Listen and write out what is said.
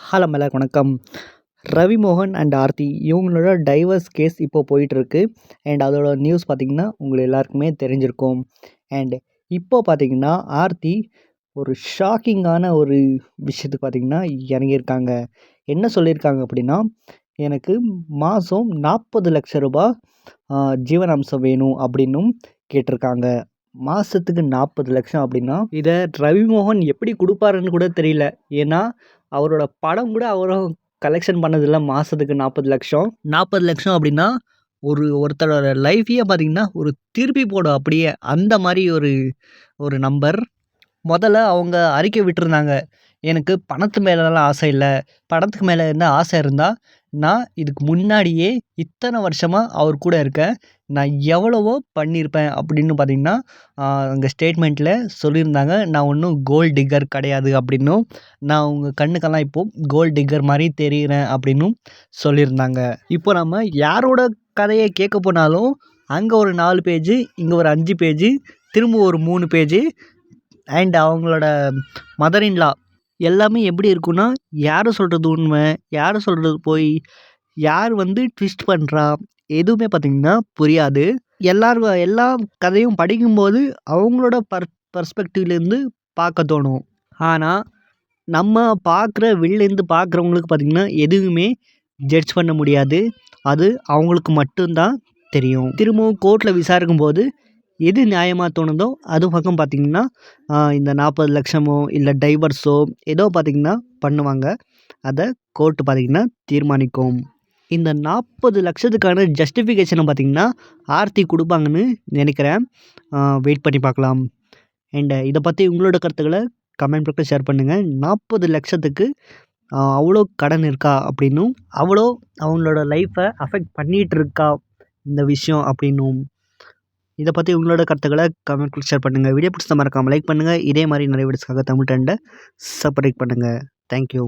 Hello எல்லாருக்கும் வணக்கம். ரவி மோகன் அண்ட் ஆர்த்தி இவங்களோட டைவர்ஸ் கேஸ் இப்போ போயிட்டுருக்கு. அண்ட் அதோட நியூஸ் பார்த்திங்கன்னா உங்களுக்கு எல்லாருக்குமே தெரிஞ்சிருக்கும். அண்ட் இப்போ பார்த்திங்கன்னா ஆர்த்தி ஒரு ஷாக்கிங்கான ஒரு விஷயத்துக்கு பார்த்திங்கன்னா இறங்கியிருக்காங்க. என்ன சொல்லியிருக்காங்க அப்படின்னா, எனக்கு மாதம் 40,00,000 ஜீவனாம்சம் வேணும் அப்படின்னும் கேட்டிருக்காங்க. மாதத்துக்கு 40,00,000 அப்படின்னா இதை ரவிமோகன் எப்படி கொடுப்பாருன்னு கூட தெரியல. ஏன்னா அவரோட படம் கூட அவரும் கலெக்ஷன் பண்ணதில்ல. மாதத்துக்கு 40,00,000 40,00,000 அப்படின்னா ஒருத்தரோட லைஃபையே பார்த்திங்கன்னா ஒரு திருப்பி போடும் அப்படியே. அந்த மாதிரி ஒரு நம்பர். முதல்ல அவங்க அறிக்கை விட்டுருந்தாங்க, எனக்கு பணத்து மேலெலாம் ஆசை இல்லை, பணத்துக்கு மேலே இருந்தால் ஆசை இருந்தால் நான் இதுக்கு முன்னாடியே இத்தனை வருஷமாக அவர் கூட இருக்கேன், நான் எவ்வளவோ பண்ணியிருப்பேன் அப்படின்னு பார்த்திங்கன்னா அங்கே ஸ்டேட்மெண்ட்டில் சொல்லியிருந்தாங்க. நான் ஒன்றும் கோல்ட் டிக்கர் கிடையாது அப்படின்னும், நான் உங்கள் கண்ணுக்கெல்லாம் இப்போது கோல்ட் டிக்கர் மாதிரி தெரிகிறேன் அப்படின்னும் சொல்லியிருந்தாங்க. இப்போ நம்ம யாரோட கதையை கேட்க போனாலும் அங்கே ஒரு 4 பேஜு, இங்கே ஒரு 5 பேஜு, திரும்ப ஒரு 3 பேஜு. அண்ட் அவங்களோட மதர் இன் லா எல்லாமே எப்படி இருக்குன்னா, யார் சொல்கிறது உண்மை, யார் சொல்கிறது போய், யார் ட்விஸ்ட் பண்ணுறா, எதுவுமே பார்த்திங்கன்னா புரியாது. எல்லா கதையும் படிக்கும்போது அவங்களோட பர்ஸ்பெக்டிவ்லேருந்து பார்க்க தோணும். ஆனால் நம்ம வெளிலேருந்து பார்க்குறவங்களுக்கு பார்த்திங்கன்னா எதுவுமே ஜட்ஜ் பண்ண முடியாது. அது அவங்களுக்கு மட்டும்தான் தெரியும். திரும்பவும் கோர்ட்டில் விசாரிக்கும்போது எது நியாயமாக தோணுதோ அது பக்கம் பார்த்திங்கன்னா இந்த 40,00,000 இல்லை டைவர்ஸோ ஏதோ பார்த்திங்கன்னா பண்ணுவாங்க. அதை கோர்ட்டு பார்த்திங்கன்னா தீர்மானிக்கும். இந்த 40,00,000த்துக்கான ஜஸ்டிஃபிகேஷனை பார்த்திங்கன்னா ஆர்த்தி கொடுப்பாங்கன்னு நினைக்கிறேன். வெயிட் பண்ணி பார்க்கலாம். அண்ட் இதை பற்றி உங்களோட கருத்துக்களை கமெண்ட் பாக்ஸில் ஷேர் பண்ணுங்கள். 40,00,000த்துக்கு அவ்வளோ கடன் இருக்கா அப்படின்னும், அவ்வளோ அவங்களோட லைஃப்பை அஃபெக்ட் பண்ணிகிட்டு இருக்கா இந்த விஷயம் அப்படின்னும். இதை பற்றி உங்களோட கருத்துக்களை கமெண்ட் ஷேர் பண்ணுங்கள். வீடியோ பிடிச்சா மறக்காமல் லைக் பண்ணுங்கள். இதே மாதிரி நிறைய வீடியோஸ்க்காக தமிழ் ட்ரெண்டை சப்ஸ்கிரைப் பண்ணுங்கள். தேங்க்யூ.